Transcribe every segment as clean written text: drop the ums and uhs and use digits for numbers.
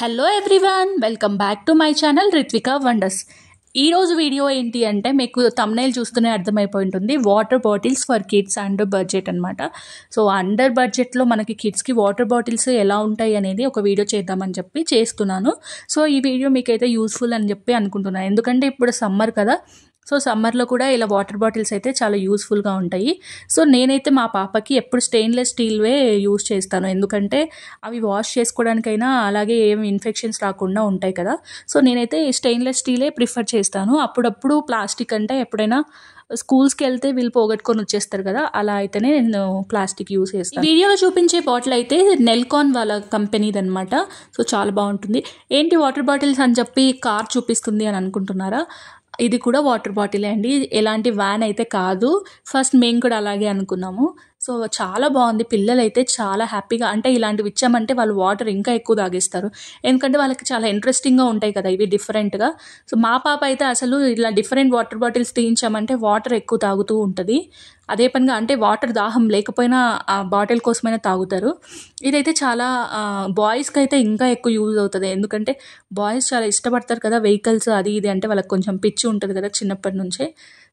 Hello everyone, welcome back to my channel Rithwika wonders. ఈరోజు video ఏంటి అంటే మీకు థంబ్నెయిల్ చూస్తూనే అర్థమైపోయి ఉంటుంది, water bottles for kids under budget అనమాట. సో అండర్ బడ్జెట్లో మనకి కిడ్స్కి వాటర్ బాటిల్స్ ఎలా ఉంటాయి అనేది ఒక వీడియో చేద్దామని చెప్పి చేస్తున్నాను. సో ఈ వీడియో మీకైతే యూస్ఫుల్ అని చెప్పి అనుకుంటున్నాను, ఎందుకంటే ఇప్పుడు సమ్మర్ కదా. సో సమ్మర్లో కూడా ఇలా వాటర్ బాటిల్స్ అయితే చాలా యూస్ఫుల్గా ఉంటాయి. సో నేనైతే మా పాపకి ఎప్పుడు స్టెయిన్లెస్ స్టీల్వే యూస్ చేస్తాను, ఎందుకంటే అవి వాష్ చేసుకోవడానికైనా అలాగే ఏమి ఇన్ఫెక్షన్స్ రాకుండా ఉంటాయి కదా. సో నేనైతే స్టెయిన్లెస్ స్టీలే ప్రిఫర్ చేస్తాను. అప్పుడప్పుడు ప్లాస్టిక్ అంటే ఎప్పుడైనా స్కూల్స్కి వెళ్తే వీళ్ళు పోగొట్టుకొని వచ్చేస్తారు కదా, అలా అయితేనే నేను ప్లాస్టిక్ యూస్ చేస్తాను. వీడియోలో చూపించే బాటిల్ అయితే నెల్కాన్ వాళ్ళ కంపెనీది అనమాట. సో చాలా బాగుంటుంది. ఏంటి వాటర్ బాటిల్స్ అని చెప్పి కార్ చూపిస్తుంది అని అనుకుంటున్నారా? ఇది కూడా వాటర్ బాటిలే అండి, ఎలాంటి వ్యాన్ అయితే కాదు. ఫస్ట్ మేము కూడా అలాగే అనుకున్నాము. సో చాలా బాగుంది. పిల్లలు అయితే చాలా హ్యాపీగా, అంటే ఇలాంటివి ఇచ్చామంటే వాళ్ళు వాటర్ ఇంకా ఎక్కువ తాగేస్తారు, ఎందుకంటే వాళ్ళకి చాలా ఇంట్రెస్టింగ్గా ఉంటాయి కదా ఇవి డిఫరెంట్గా. సో మా పాప అయితే అసలు ఇలా డిఫరెంట్ వాటర్ బాటిల్స్ తీయించామంటే వాటర్ ఎక్కువ తాగుతూ ఉంటుంది. అదే పనిగా అంటే వాటర్ దాహం లేకపోయినా ఆ బాటిల్ కోసమైనా తాగుతారు. ఇదైతే చాలా బాయ్స్కి అయితే ఇంకా ఎక్కువ యూజ్ అవుతుంది, ఎందుకంటే బాయ్స్ చాలా ఇష్టపడతారు కదా వెహికల్స్ అది ఇది అంటే, వాళ్ళకి కొంచెం పిచ్చి ఉంటుంది కదా చిన్నప్పటి నుంచే.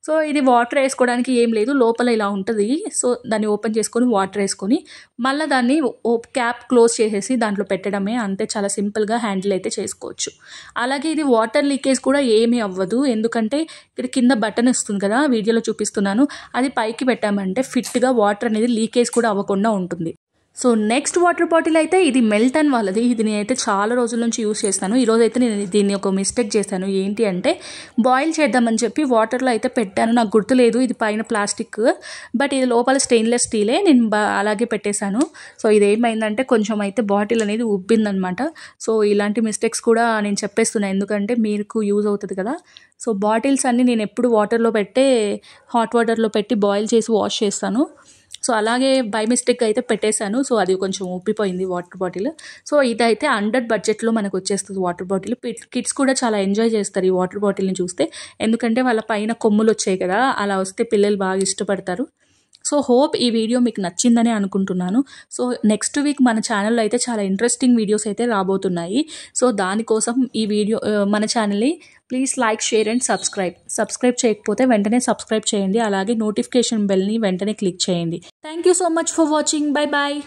సో ఇది వాటర్ వేసుకోవడానికి ఏం లేదు, లోపల ఇలా ఉంటుంది. సో దాన్ని ఓపెన్ చేసుకొని వాటర్ వేసుకొని మళ్ళీ దాన్ని క్యాప్ క్లోజ్ చేసేసి దాంట్లో పెట్టడమే, అంతే. చాలా సింపుల్గా హ్యాండిల్ అయితే చేసుకోవచ్చు. అలాగే ఇది వాటర్ లీకేజ్ కూడా ఏమీ అవ్వదు, ఎందుకంటే ఇక్కడ కింద బటన్ వస్తుంది కదా, వీడియోలో చూపిస్తున్నాను, అది పైకి పెట్టామంటే ఫిట్గా వాటర్ అనేది లీకేజ్ కూడా అవ్వకుండా ఉంటుంది. సో నెక్స్ట్ వాటర్ బాటిల్ అయితే ఇది మెల్టన్ వాళ్ళది. ఇది నేనైతే చాలా రోజుల నుంచి యూస్ చేస్తాను. ఈరోజు అయితే నేను దీన్ని ఒక మిస్టేక్ చేశాను. ఏంటి అంటే బాయిల్ చేద్దామని చెప్పి వాటర్లో అయితే పెట్టాను, నాకు గుర్తులేదు. ఇది పైన ప్లాస్టిక్, బట్ ఇది లోపల స్టెయిన్లెస్ స్టీలే. నేను అలాగే పెట్టేశాను. సో ఇదేమైందంటే కొంచెం అయితే బాటిల్ అనేది ఉబ్బిందనమాట. సో ఇలాంటి మిస్టేక్స్ కూడా నేను చెప్పేస్తున్నాను, ఎందుకంటే మీకు యూజ్ అవుతుంది కదా. సో బాటిల్స్ అన్నీ నేను ఎప్పుడు వాటర్లో హాట్ వాటర్లో పెట్టి బాయిల్ చేసి వాష్ చేస్తాను. సో అలాగే బై మిస్టేక్ అయితే పెట్టేశాను. సో అది కొంచెం ఉబ్బిపోయింది వాటర్ బాటిల్. సో ఇదైతే అండర్ బడ్జెట్లో మనకు వచ్చేస్తుంది వాటర్ బాటిల్. కిడ్స్ కూడా చాలా ఎంజాయ్ చేస్తారు ఈ వాటర్ బాటిల్ని చూస్తే, ఎందుకంటే వాళ్ళ పైన కొమ్ములు వచ్చాయి కదా, అలా వస్తే పిల్లలు బాగా ఇష్టపడతారు. సో హోప్ ఈ వీడియో మీకు నచ్చిందని అనుకుంటున్నాను. సో నెక్స్ట్ వీక్ మన ఛానల్లో అయితే చాలా ఇంట్రెస్టింగ్ వీడియోస్ అయితే రాబోతున్నాయి. సో దానికోసం ఈ వీడియో మన ఛానల్ని please like, share and subscribe చేయకపోతే వెంటనే సబ్స్క్రైబ్ చేయండి, అలాగే నోటిఫికేషన్ బెల్ని వెంటనే క్లిక్ చేయండి. Thank you so much for watching. Bye bye.